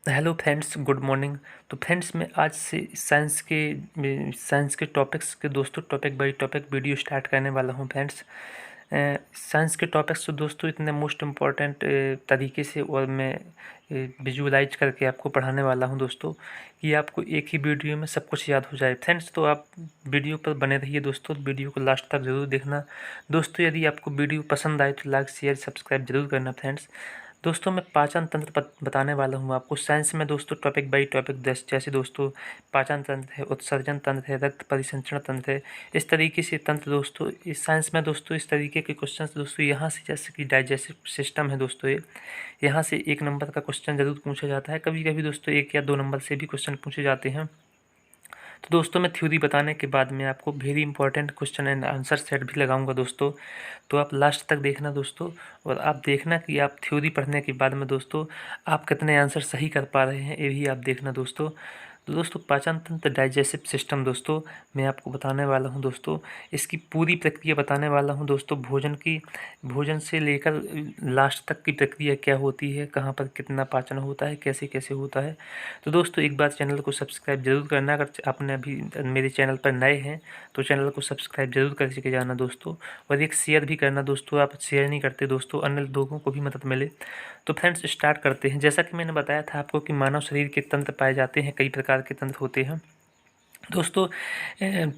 Hello friends, good morning. तो friends, मैं आज से साइंस के टॉपिक्स के दोस्तों topic by topic video start करने वाला हूं फ्रेंड्स। साइंस के टॉपिक्स तो दोस्तों इतने मोस्ट इम्पॉर्टेंट तरीके से और मैं विजुअलाइज करके आपको पढ़ाने वाला हूं दोस्तों, कि आपको एक ही वीडियो में सब कुछ याद हो जाए फ्रेंड्स। तो आप वीडियो पर बने रहिए दोस्तों, वीडियो को लास्ट तक ज़रूर देखना दोस्तों। यदि आपको वीडियो पसंद आए तो लाइक शेयर सब्सक्राइब जरूर करना फ्रेंड्स। दोस्तों, मैं पाचन तंत्र बताने वाला हूँ आपको साइंस में दोस्तों, टॉपिक बाई टॉपिक जैसे दोस्तों पाचन तंत्र है, उत्सर्जन तंत्र है, रक्त परिसंचरण तंत्र है। इस तरीके से तंत्र दोस्तों इस साइंस में दोस्तों इस तरीके के क्वेश्चंस दोस्तों यहाँ से, जैसे कि डाइजेस्टिव सिस्टम है दोस्तों, ये यहाँ से 1 नंबर का क्वेश्चन जरूर पूछा जाता है। कभी कभी दोस्तों 1 या 2 नंबर से भी क्वेश्चन पूछे जाते हैं। तो दोस्तों, मैं थ्योरी बताने के बाद में आपको very important question and answer set भी लगाऊंगा दोस्तों। तो आप लास्ट तक देखना दोस्तों, और आप देखना कि आप थ्योरी पढ़ने के बाद में दोस्तों आप कितने आंसर सही कर पा रहे हैं, ये भी आप देखना दोस्तों। तो दोस्तों, पाचन तंत्र डाइजेस्टिव सिस्टम दोस्तों मैं आपको बताने वाला हूं दोस्तों। इसकी पूरी प्रक्रिया बताने वाला हूं दोस्तों। भोजन से लेकर लास्ट तक की प्रक्रिया क्या होती है, कहाँ पर कितना पाचन होता है, कैसे कैसे होता है। तो दोस्तों, एक बार चैनल को सब्सक्राइब जरूर करना। अगर आपने अभी मेरे चैनल पर नए हैं तो चैनल को सब्सक्राइब जरूर करके जाना दोस्तों, और एक शेयर भी करना दोस्तों। आप शेयर नहीं करते दोस्तों, अन्य लोगों को भी मदद मिले। तो फ्रेंड्स, स्टार्ट करते हैं। जैसा कि मैंने बताया था आपको कि मानव शरीर के तंत्र पाए जाते हैं, कई प्रकार के तंत्र होते हैं दोस्तों।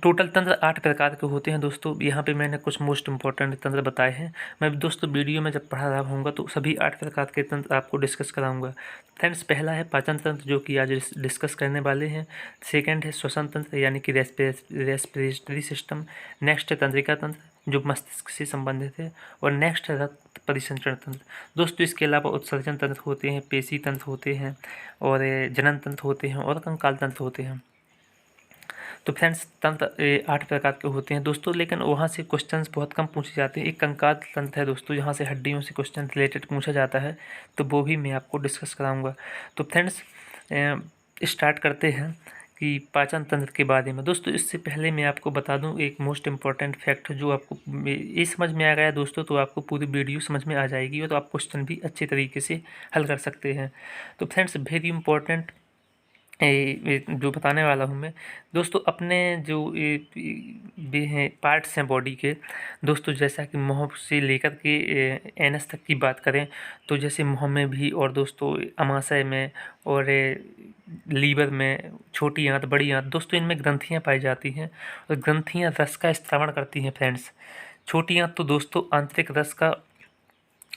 टोटल तंत्र 8 प्रकार के होते हैं दोस्तों। यहाँ पे मैंने कुछ मोस्ट इंपॉर्टेंट तंत्र बताए हैं। मैं दोस्तों वीडियो में जब पढ़ा रहा होऊंगा तो सभी 8 प्रकार के तंत्र आपको डिस्कस कराऊंगा। फ्रेंड्स, पहला है पाचन तंत्र, जो कि आज डिस्कस करने वाले हैं। सेकंड है श्वसन तंत्र, यानी कि रेस्पिरेटरी सिस्टम। नेक्स्ट है तंत्रिका तंत्र, जो मस्तिष्क से संबंधित है। और नेक्स्ट है रक्त परिसंचरण तंत्र दोस्तों। इसके अलावा उत्सर्जन तंत्र होते हैं, पेशी तंत्र होते हैं, और जनन तंत्र होते हैं, और कंकाल तंत्र होते हैं। तो फ्रेंड्स, तंत्र 8 प्रकार के होते हैं दोस्तों, लेकिन वहाँ से क्वेश्चंस बहुत कम पूछे जाते हैं। एक कंकाल तंत्र है दोस्तों, यहाँ से हड्डियों से क्वेश्चन रिलेटेड पूछा जाता है, तो वो भी मैं आपको डिस्कस कराऊंगा। तो फ्रेंड्स, स्टार्ट करते हैं कि पाचन तंत्र के बारे में दोस्तों। इससे पहले मैं आपको बता दूं एक मोस्ट इम्पॉर्टेंट फैक्ट, जो आपको ये समझ में आ गया दोस्तों तो आपको पूरी वीडियो समझ में आ जाएगी, और तो आप क्वेश्चन भी अच्छे तरीके से हल कर सकते हैं। तो फ्रेंड्स, वेरी इंपॉर्टेंट जो बताने वाला हूँ मैं दोस्तों, अपने जो ये हैं पार्ट्स हैं बॉडी के दोस्तों, जैसा कि मुँह से लेकर के एनस तक की बात करें तो जैसे मुँह में भी, और दोस्तों अमाशय में, और लीवर में, छोटी आंत बड़ी आंत दोस्तों, इनमें ग्रंथियाँ पाई जाती हैं, और ग्रंथियाँ रस का स्त्रावण करती हैं फ्रेंड्स। छोटी आंत तो दोस्तों आंतरिक रस का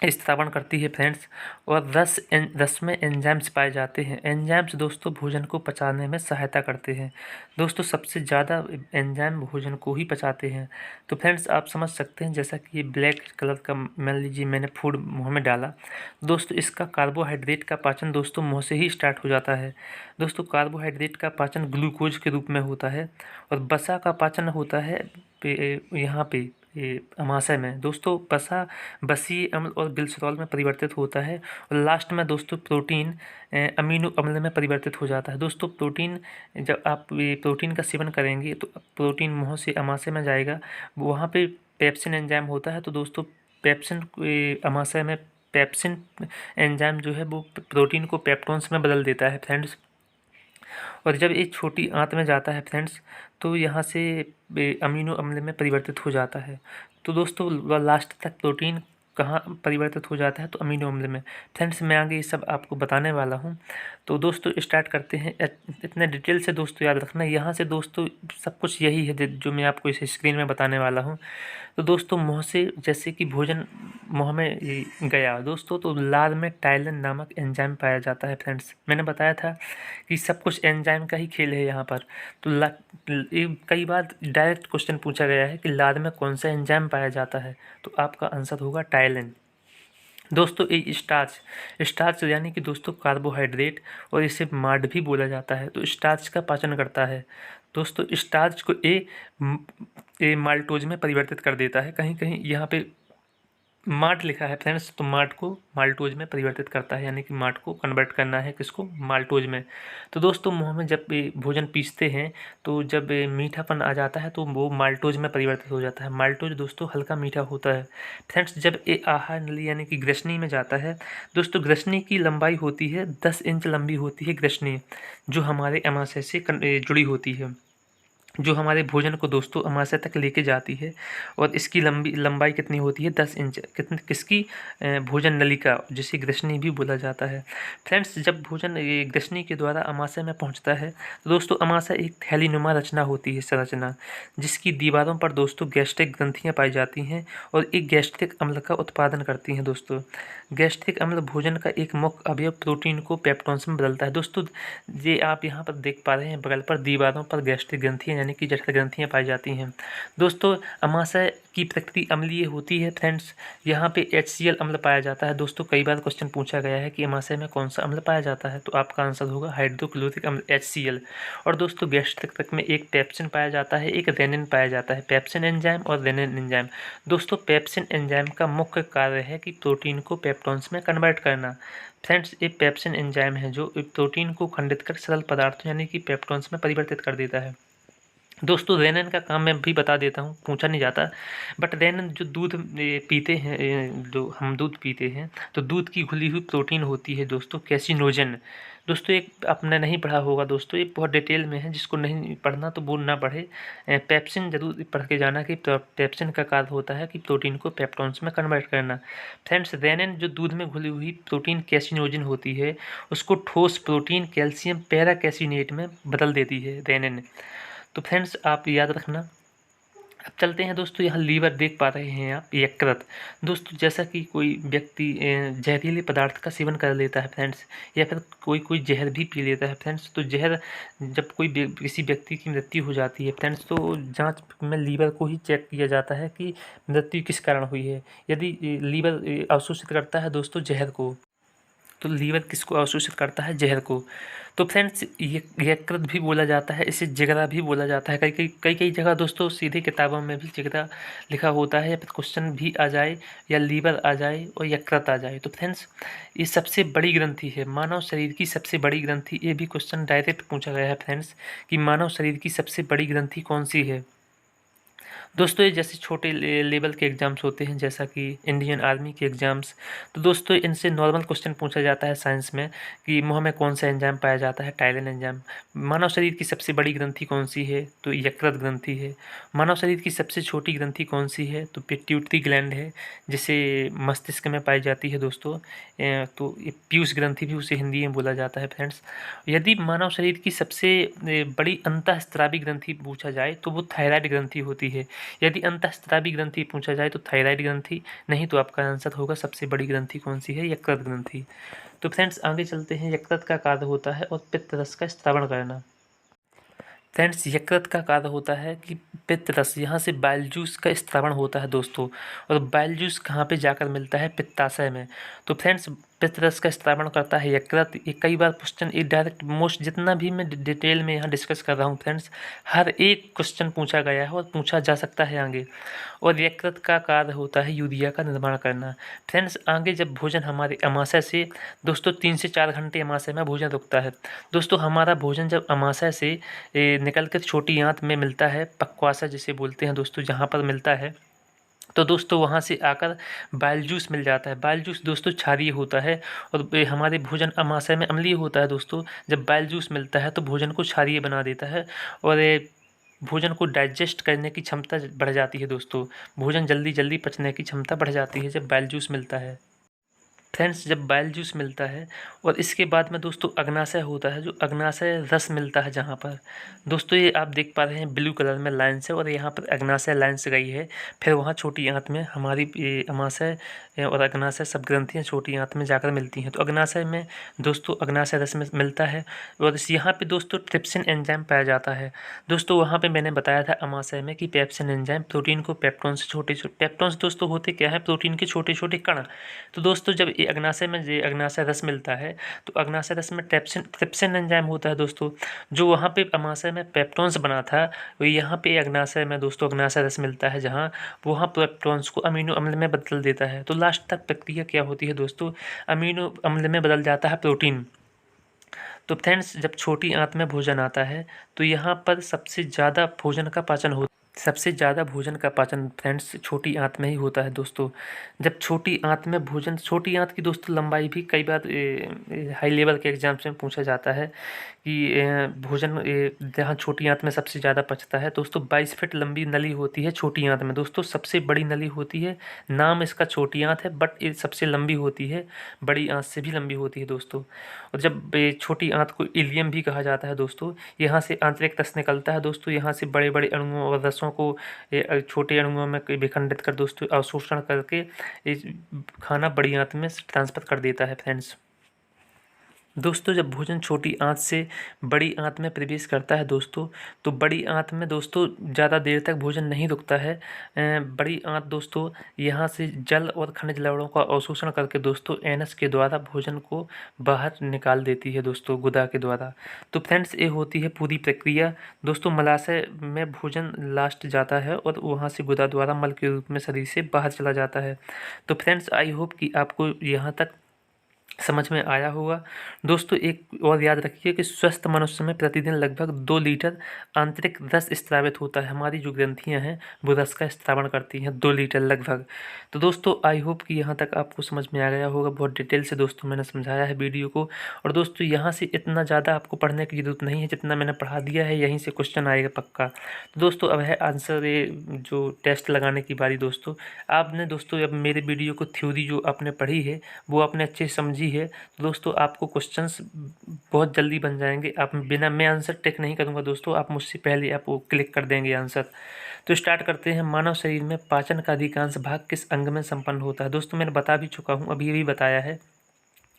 स्त्रावण करती है फ्रेंड्स। और रस में एंजाइम्स पाए जाते हैं। एंजाइम्स दोस्तों भोजन को पचाने में सहायता करते हैं दोस्तों। सबसे ज़्यादा एंजाइम भोजन को ही पचाते हैं। तो फ्रेंड्स, आप समझ सकते हैं, जैसा कि ये ब्लैक कलर का मान लीजिए मैंने फूड मुँह में डाला दोस्तों, इसका कार्बोहाइड्रेट का पाचन दोस्तों मुँह से ही स्टार्ट हो जाता है दोस्तों। कार्बोहाइड्रेट का पाचन ग्लूकोज के रूप में होता है, और वसा का पाचन होता है यहाँ पे अमाशय में दोस्तों। वसा बसीय अम्ल और ग्लिसरॉल में परिवर्तित होता है, और लास्ट में दोस्तों प्रोटीन अमीनो अम्ल में परिवर्तित हो जाता है दोस्तों। प्रोटीन, जब आप ये प्रोटीन का सेवन करेंगे तो प्रोटीन मुँह से अमाशय में जाएगा, वहाँ पे पेप्सिन एंजाइम होता है। तो दोस्तों पेप्सिन अमाशय में पेप्सिन एंजाइम जो है वो प्रोटीन को पेप्टोन्स में बदल देता है फ्रेंड्स। और जब ये छोटी आंत में जाता है फ्रेंड्स, तो यहाँ से अमीनो अम्ल में परिवर्तित हो जाता है। तो दोस्तों लास्ट तक प्रोटीन कहाँ परिवर्तित हो जाता है, तो अमीनो अम्ल में। फ्रेंड्स, मैं आगे ये सब आपको बताने वाला हूँ। तो दोस्तों स्टार्ट करते हैं। इतने डिटेल से दोस्तों याद रखना, यहाँ से दोस्तों सब कुछ यही है जो मैं आपको इस स्क्रीन में बताने वाला हूँ। तो दोस्तों मुँह से जैसे कि भोजन मुँह में गया दोस्तों, तो लार में टाइलिन नामक एंजाइम पाया जाता है फ्रेंड्स। मैंने बताया था कि सब कुछ एंजाइम का ही खेल है यहाँ पर। तो कई बार डायरेक्ट क्वेश्चन पूछा गया है कि लार में कौन सा एंजाइम पाया जाता है, तो आपका आंसर होगा टाइलिन दोस्तों। ये स्टार्च यानी कि दोस्तों कार्बोहाइड्रेट, और इसे माड भी बोला जाता है, तो स्टार्च का पाचन करता है दोस्तों। स्टार्च को ए माल्टोज में परिवर्तित कर देता है। कहीं कहीं यहाँ पे मार्ट लिखा है फ्रेंड्स, तो मार्ट को माल्टोज में परिवर्तित करता है, यानी कि मार्ट को कन्वर्ट करना है किसको, माल्टोज में। तो दोस्तों मुंह में जब भोजन पीसते हैं तो जब मीठापन आ जाता है तो वो माल्टोज में परिवर्तित हो जाता है। माल्टोज दोस्तों हल्का मीठा होता है। फ्रेंड्स जब ये आहार नली यानी कि ग्रसनी में जाता है दोस्तों, ग्रसनी की लंबाई होती है 10 इंच लंबी होती है ग्रसनी, जो हमारे अमाशय से जुड़ी होती है, जो हमारे भोजन को दोस्तों अमाशय तक लेके जाती है। और इसकी लंबाई कितनी होती है, 10 इंच। किसकी, भोजन नलिका, जिसे ग्रसनी भी बोला जाता है। फ्रेंड्स जब भोजन ये ग्रसनी के द्वारा अमाशय में पहुंचता है तो दोस्तों अमाशय एक थैलीनुमा रचना होती है, संरचना, जिसकी दीवारों पर दोस्तों गैस्ट्रिक ग्रंथियां पाई जाती हैं और एक गैस्ट्रिक अम्ल का उत्पादन करती हैं दोस्तों। गैस्ट्रिक अम्ल भोजन का एक मुख्य अवयव प्रोटीन को पेप्टोन्स में बदलता है दोस्तों। ये आप यहाँ पर देख पा रहे हैं, बगल पर दीवारों पर गैस्ट्रिक ग्रंथियाँ यानी कि जठर ग्रंथियाँ पाई जाती हैं दोस्तों। अमाशय की प्रकृति अम्लीय होती है फ्रेंड्स। यहाँ पे HCl अम्ल पाया जाता है दोस्तों। कई बार क्वेश्चन पूछा गया है कि अमाशय में कौन सा अम्ल पाया जाता है, तो आपका आंसर होगा हाइड्रोक्लोरिक अम्ल HCl। और दोस्तों गैस्ट्रिक ट्रैक्ट में एक पेप्सिन पाया जाता है, एक रेनिन पाया जाता है, पेप्सिन एंजाइम और रेनिन एंजाइम। दोस्तों पेप्सिन एंजाइम का मुख्य कार्य है कि प्रोटीन को पेप्टोन्स में कन्वर्ट करना। फ्रेंड्स ये पेप्सिन एंजाइम है जो प्रोटीन को खंडित कर सरल पदार्थों यानी कि पेप्टोन्स में परिवर्तित कर देता है। दोस्तों रेनिन का काम मैं भी बता देता हूँ, पूछा नहीं जाता, बट रेनिन जो दूध पीते हैं, जो हम दूध पीते हैं तो दूध की घुली हुई प्रोटीन होती है दोस्तों, कैसिनोजन। दोस्तों एक आपने नहीं पढ़ा होगा दोस्तों, ये बहुत डिटेल में है, जिसको नहीं पढ़ना तो वो ना पढ़े। पेप्सिन जरूर पढ़ के जाना कि पेप्सिन का कार्य होता है कि प्रोटीन को पेप्टोन्स में कन्वर्ट करना। फ्रेंड्स रेनिन जो दूध में घुली हुई प्रोटीन कैसिनोजन होती है, उसको ठोस प्रोटीन कैल्शियम पैराकैसिनेट में बदल देती है रेनिन। तो फ्रेंड्स आप याद रखना। अब चलते हैं दोस्तों, यहाँ लीवर देख पा रहे हैं आप, यकृत। दोस्तों जैसा कि कोई व्यक्ति जहरीले पदार्थ का सेवन कर लेता है फ्रेंड्स, या फिर कोई कोई जहर भी पी लेता है फ्रेंड्स, तो जहर जब किसी व्यक्ति की मृत्यु हो जाती है फ्रेंड्स, तो जांच में लीवर को ही चेक किया जाता है कि मृत्यु किस कारण हुई है। यदि लीवर अवशोषित करता है दोस्तों जहर को, तो लीवर किसको अवशोषित करता है, जहर को। तो फ्रेंड्स ये यकृत भी बोला जाता है, इसे जिगरा भी बोला जाता है। कई जगह दोस्तों सीधे किताबों में भी जिगरा लिखा होता है, या फिर क्वेश्चन भी आ जाए या लीवर आ जाए और यकृत आ जाए। तो फ्रेंड्स ये सबसे बड़ी ग्रंथि है, मानव शरीर की सबसे बड़ी ग्रंथि। ये भी क्वेश्चन डायरेक्ट पूछा गया है फ्रेंड्स कि मानव शरीर की सबसे बड़ी ग्रंथि कौन सी है। दोस्तों ये जैसे छोटे लेवल के एग्ज़ाम्स होते हैं, जैसा कि इंडियन आर्मी के एग्ज़ाम्स, तो दोस्तों इनसे नॉर्मल क्वेश्चन पूछा जाता है साइंस में कि मुंह में कौन सा एंजाइम पाया जाता है, टाइलिन एंजाइम। मानव शरीर की सबसे बड़ी ग्रंथि कौन सी है, तो यकृत ग्रंथि है। मानव शरीर की सबसे छोटी ग्रंथि कौन सी है, तो पिट्यूटरी ग्लैंड है, जिसे मस्तिष्क में पाई जाती है दोस्तों। तो ये पीयूष ग्रंथि भी उसे हिंदी में बोला जाता है फ्रेंड्स। यदि मानव शरीर की सबसे बड़ी अंतःस्रावी ग्रंथि पूछा जाए तो वो थायराइड ग्रंथि होती है। यदि अंतःस्रावी ग्रंथि पूछा जाए तो थायराइड ग्रंथि, नहीं तो आपका आंसर होगा सबसे बड़ी ग्रंथि कौन सी है, यकृत ग्रंथि। तो फ्रेंड्स आगे चलते हैं, यकृत का कार्य होता है और पित्त रस का स्त्रावण करना। फ्रेंड्स यकृत का कार्य होता है कि पित्त रस, यहाँ से बाइल जूस का स्त्रावण होता है दोस्तों। और बाइल जूस कहाँ पे जाकर मिलता है, पित्ताशय में। तो फ्रेंड्स पित्त रस का स्त्रावण करता है यकृत। ये कई बार क्वेश्चन ये डायरेक्ट मोस्ट, जितना भी मैं डिटेल में यहाँ डिस्कस कर रहा हूँ फ्रेंड्स, हर एक क्वेश्चन पूछा गया है और पूछा जा सकता है आगे। और यकृत का कार्य होता है यूरिया का निर्माण करना। फ्रेंड्स आगे जब भोजन हमारे अमाशय से दोस्तों 3 से 4 घंटे अमाशय में भोजन रुकता है दोस्तों। हमारा भोजन जब अमाशय से निकल कर छोटी आंत में मिलता है, पक्वाशय जिसे बोलते हैं दोस्तों, जहाँ पर मिलता है, तो दोस्तों वहाँ से आकर बाइल जूस मिल जाता है। बाइल जूस दोस्तों क्षारीय होता है और हमारे भोजन अमाशय में अम्लीय होता है दोस्तों। जब बाइल जूस मिलता है तो भोजन को क्षारीय बना देता है और भोजन को डाइजेस्ट करने की क्षमता बढ़ जाती है दोस्तों। भोजन जल्दी जल्दी पचने की क्षमता बढ़ जाती है जब बाइल जूस मिलता है। फ्रेंड्स जब बाइल जूस मिलता है और इसके बाद में दोस्तों अग्नाशय होता है, जो अग्नाशय रस मिलता है जहाँ पर दोस्तों, ये आप देख पा रहे हैं ब्लू कलर में लाइन से, और यहाँ पर अग्नाशय लाइन से गई है। फिर वहाँ छोटी आंत में हमारी अमाशय और अग्नाशय सब ग्रंथियाँ छोटी आंत में जाकर मिलती हैं। तो अग्नाशय में दोस्तों अग्नाशय रस में मिलता है और यहाँ पे दोस्तों ट्रिप्सिन एंजाइम पाया जाता है दोस्तों। वहाँ पे मैंने बताया था अमाशय में कि पेप्सिन एंजाइम प्रोटीन को पेप्टोन से पेप्टोन्स दोस्तों होते क्या है, प्रोटीन के छोटे छोटे कण। तो दोस्तों जब ये अग्नाशय में जो अग्नाशय रस मिलता है, तो अग्नाशय रस में ट्रिप्सिन एंजाइम होता है दोस्तों, जो वहाँ पे अमाशय में पेप्टोन्स बना था, वो यहाँ पे अग्नाशय में दोस्तों अग्नाशय रस मिलता है, जहाँ वहाँ पेप्टोन्स को अमीनो अम्ल में बदल देता है। तो लास्ट तक प्रक्रिया क्या होती है दोस्तों, अमीनो अम्ल में बदल जाता है प्रोटीन। तो फ्रेंड्स, जब छोटी आंत में भोजन आता है तो यहाँ पर सबसे ज़्यादा भोजन का पाचन फ्रेंड्स छोटी आंत में ही होता है दोस्तों। जब छोटी आंत में भोजन, छोटी आंत की दोस्तों लंबाई भी कई बार हाई लेवल के एग्जाम्स में पूछा जाता है कि भोजन जहाँ छोटी आंत में सबसे ज़्यादा पचता है दोस्तों, 22 फीट लंबी नली होती है छोटी आंत में दोस्तों। सबसे बड़ी नली होती है, नाम इसका छोटी आंत है, बट ये सबसे लंबी होती है, बड़ी आंत से भी लंबी होती है दोस्तों। और जब छोटी आंत को इलियम भी कहा जाता है दोस्तों, यहाँ से आंतरिक रस निकलता है दोस्तों, यहाँ से बड़े बड़े अणुओं और रसों को छोटे अणुओं में विखंडित कर दोस्तों अवशोषण करके खाना बड़ी आंत में ट्रांसफर कर देता है फ्रेंड्स। दोस्तों, जब भोजन छोटी आंत से बड़ी आंत में प्रवेश करता है दोस्तों, तो बड़ी आंत में दोस्तों ज़्यादा देर तक भोजन नहीं रुकता है। बड़ी आंत दोस्तों यहाँ से जल और खनिज लवणों का अवशोषण करके दोस्तों एनस के द्वारा भोजन को बाहर निकाल देती है दोस्तों, गुदा के द्वारा। तो फ्रेंड्स, ये होती है पूरी प्रक्रिया दोस्तों। मलाशय में भोजन लास्ट जाता है और वहाँ से गुदा द्वारा मल के रूप में शरीर से बाहर चला जाता है। तो फ्रेंड्स, आई होप कि आपको यहाँ तक समझ में आया होगा दोस्तों। एक और याद रखिए कि स्वस्थ मनुष्य में प्रतिदिन लगभग 2 लीटर आंतरिक रस स्रावित होता है। हमारी जो ग्रंथियां हैं वो रस का स्रावण करती हैं 2 लीटर लगभग। तो दोस्तों, आई होप कि यहाँ तक आपको समझ में आ गया होगा। बहुत डिटेल से दोस्तों मैंने समझाया है वीडियो को। और दोस्तों, यहाँ से इतना ज़्यादा आपको पढ़ने की जरूरत नहीं है, जितना मैंने पढ़ा दिया है यहीं से क्वेश्चन आएगा पक्का। तो दोस्तों, अब है आंसर ये जो टेस्ट लगाने की बारी दोस्तों। आपने दोस्तों अब मेरे वीडियो को थ्योरी जो आपने पढ़ी है वो आपने अच्छे से समझी है, तो दोस्तों आपको क्वेश्चंस बहुत जल्दी बन जाएंगे। आप बिना, मैं आंसर टेक नहीं करूंगा दोस्तों, आप मुझसे पहले आप वो क्लिक कर देंगे आंसर। तो स्टार्ट करते हैं। मानव शरीर में पाचन का अधिकांश भाग किस अंग में संपन्न होता है? दोस्तों, मैंने बता भी चुका हूँ, अभी भी बताया है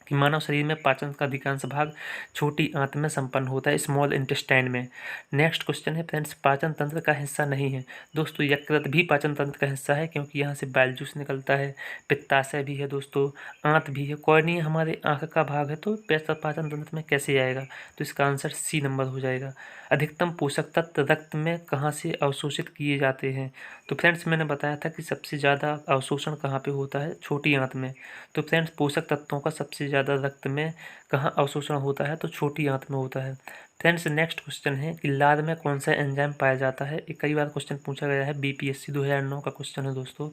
कि मानव शरीर में पाचन का अधिकांश भाग छोटी आंत में संपन्न होता है, स्मॉल इंटेस्टाइन में। नेक्स्ट क्वेश्चन है फ्रेंड्स, पाचन तंत्र का हिस्सा नहीं है। दोस्तों, यकृत भी पाचन तंत्र का हिस्सा है, क्योंकि यहाँ से बाइल जूस निकलता है। पित्ताशय भी है दोस्तों, आंत भी है। कॉर्निया हमारे आंख का भाग है, तो पाचन तंत्र में कैसे आएगा? तो इसका आंसर सी नंबर हो जाएगा। अधिकतम पोषक तत्व रक्त में कहाँ से अवशोषित किए जाते हैं? तो फ्रेंड्स, मैंने बताया था कि सबसे ज़्यादा अवशोषण कहाँ पे होता है? छोटी आंत में। तो फ्रेंड्स, पोषक तत्वों का सबसे ज़्यादा रक्त में कहाँ अवशोषण होता है? तो छोटी आंत में होता है। फ्रेंड्स, नेक्स्ट क्वेश्चन है कि लार में कौन सा एंजाइम पाया जाता है? ये कई बार क्वेश्चन पूछा गया है, बीपीएससी 2009 का क्वेश्चन है दोस्तों।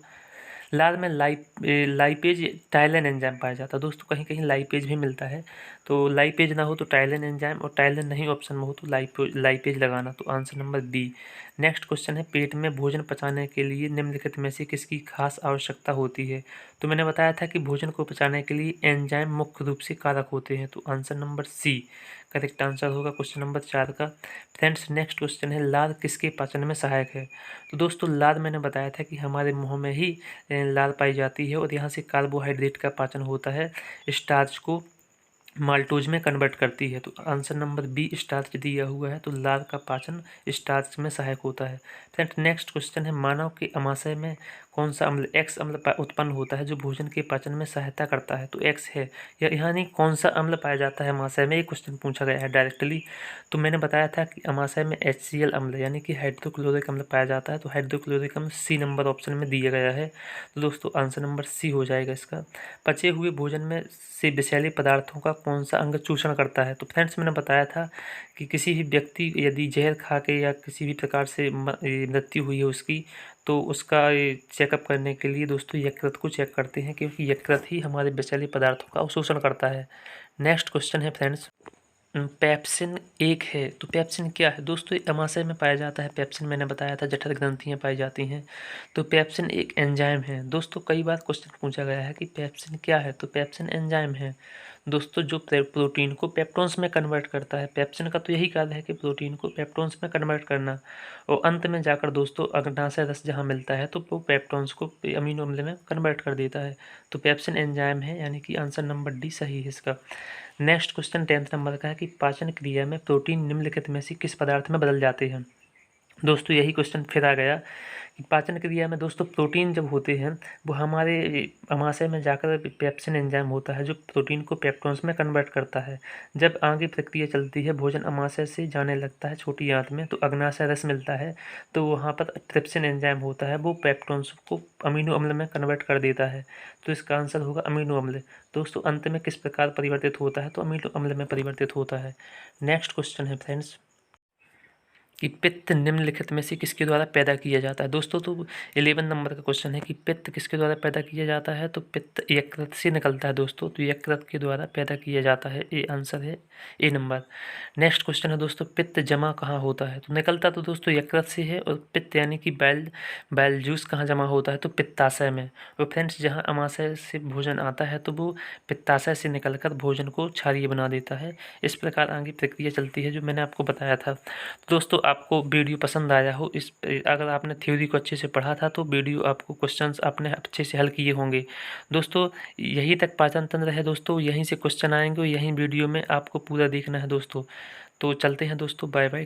लार में लाइपेज टाइलिन एंजाइम पाया जाता है दोस्तों। कहीं कहीं लाइपेज भी मिलता है, तो लाइपेज ना हो तो टाइलिन एंजाइम, और टाइलिन नहीं ऑप्शन में हो तो लाइपेज लगाना। तो answer number B. Next question है, पेट में भोजन पचाने के लिए निम्नलिखित में से किसकी खास आवश्यकता होती है? तो मैंने बताया था कि भोजन को पचाने के लिए एंजाइम मुख्य रूप से कारक होते हैं, तो answer number C correct answer होगा क्वेश्चन नंबर 4 का। फ्रेंड्स, नेक्स्ट क्वेश्चन है, लार किसके पाचन में सहायक है? तो दोस्तों, लार मैंने बताया था कि हमारे मुंह में ही लार पाई जाती है, और यहाँ से कार्बोहाइड्रेट का पाचन होता है, स्टार्च को माल्टोज में कन्वर्ट करती है। तो आंसर नंबर बी स्टार्च दिया हुआ है, तो लार का पाचन स्टार्च में सहायक होता है। फ्रेंड, नेक्स्ट क्वेश्चन है, मानव के अमाशय में कौन सा अम्ल, एक्स अम्ल उत्पन्न होता है जो भोजन के पाचन में सहायता करता है? तो एक्स है। या यहाँ नहीं, कौन सा अम्ल पाया जाता है अमाशय में, ये क्वेश्चन पूछा गया है डायरेक्टली। तो मैंने बताया था कि अमाशय में HCl अम्ल यानी कि हाइड्रोक्लोरिक अम्ल पाया जाता है, तो हाइड्रोक्लोरिक अम्ल सी नंबर ऑप्शन में दिया गया है। तो दोस्तों, आंसर नंबर सी हो जाएगा इसका। पचे हुए भोजन में से विषैले पदार्थों का कौन सा अंग चूषण करता है? तो फ्रेंड्स, मैंने बताया था कि किसी भी व्यक्ति यदि जहर खा के या किसी भी प्रकार से मृत्यु हुई है उसकी, तो उसका चेकअप करने के लिए दोस्तों यकृत को चेक करते हैं, क्योंकि यकृत ही हमारे विषैले पदार्थों का अवशोषण करता है। नेक्स्ट क्वेश्चन है फ्रेंड्स, पेप्सिन एक है, तो पेप्सिन क्या है? दोस्तों, अमाशय में पाया जाता है पेप्सिन, मैंने बताया था जठर ग्रंथियां पाई जाती हैं। तो पेप्सिन एक एंजाइम है दोस्तों। कई बार क्वेश्चन पूछा गया है कि पेप्सिन क्या है? तो पेप्सिन एंजाइम है दोस्तों, जो प्रोटीन को पेप्टोन्स में कन्वर्ट करता है। पेप्सिन का तो यही कार्य है कि प्रोटीन को पेप्टोन्स में कन्वर्ट करना, और अंत में जाकर दोस्तों अग्नाशय रस जहाँ मिलता है तो वो पेप्टोन्स को अमीनो अम्ल में कन्वर्ट कर देता है। तो पेप्सिन एंजाइम है, यानी कि आंसर नंबर डी सही है इसका। नेक्स्ट क्वेश्चन 10th नंबर का है कि पाचन क्रिया में प्रोटीन निम्नलिखित में से किस पदार्थ में बदल जाते हैं? दोस्तों, यही क्वेश्चन फिर आ गया पाचन क्रिया में दोस्तों प्रोटीन जब होते हैं वो हमारे अमाशय में जाकर पेप्सिन एंजाइम होता है जो प्रोटीन को पेप्टोन्स में कन्वर्ट करता है। जब आगे प्रक्रिया चलती है, भोजन अमाशय से जाने लगता है छोटी आंत में, तो अग्नाशय रस मिलता है, तो वहाँ पर ट्रिप्सिन एंजाइम होता है, वो पेप्टोन्स को अमीनो अम्ल में कन्वर्ट कर देता है। तो इसका आंसर होगा अमीनो अम्ल। दोस्तों अंत में किस प्रकार परिवर्तित होता है, तो अमीनो अम्ल में परिवर्तित होता है। नेक्स्ट क्वेश्चन है फ्रेंड्स कि पित्त निम्नलिखित में से किसके द्वारा पैदा किया जाता है। दोस्तों तो 11 नंबर का क्वेश्चन है कि पित्त किसके द्वारा पैदा किया जाता है, तो पित्त यकृत से निकलता है दोस्तों, तो यकृत के द्वारा पैदा किया जाता है। ये आंसर है ए नंबर। नेक्स्ट क्वेश्चन है दोस्तों, पित्त जमा कहाँ होता है, तो निकलता तो दोस्तों यकृत से है, और पित्त यानी कि बैल जूस कहाँ जमा होता है, तो पित्ताशय में। और फ्रेंड्स जहाँ अमाशय से भोजन आता है तो वो पित्ताशय से निकलकर भोजन को क्षारीय बना देता है। इस प्रकार आगे प्रक्रिया चलती है जो मैंने आपको बताया था। दोस्तों आपको वीडियो पसंद आया हो, अगर आपने थ्योरी को अच्छे से पढ़ा था तो वीडियो आपको क्वेश्चंस आपने अच्छे से हल किए होंगे। दोस्तों यहीं तक पाचन तंत्र है दोस्तों, यहीं से क्वेश्चन आएंगे, यहीं वीडियो में आपको पूरा देखना है दोस्तों। तो चलते हैं दोस्तों, बाय बाय।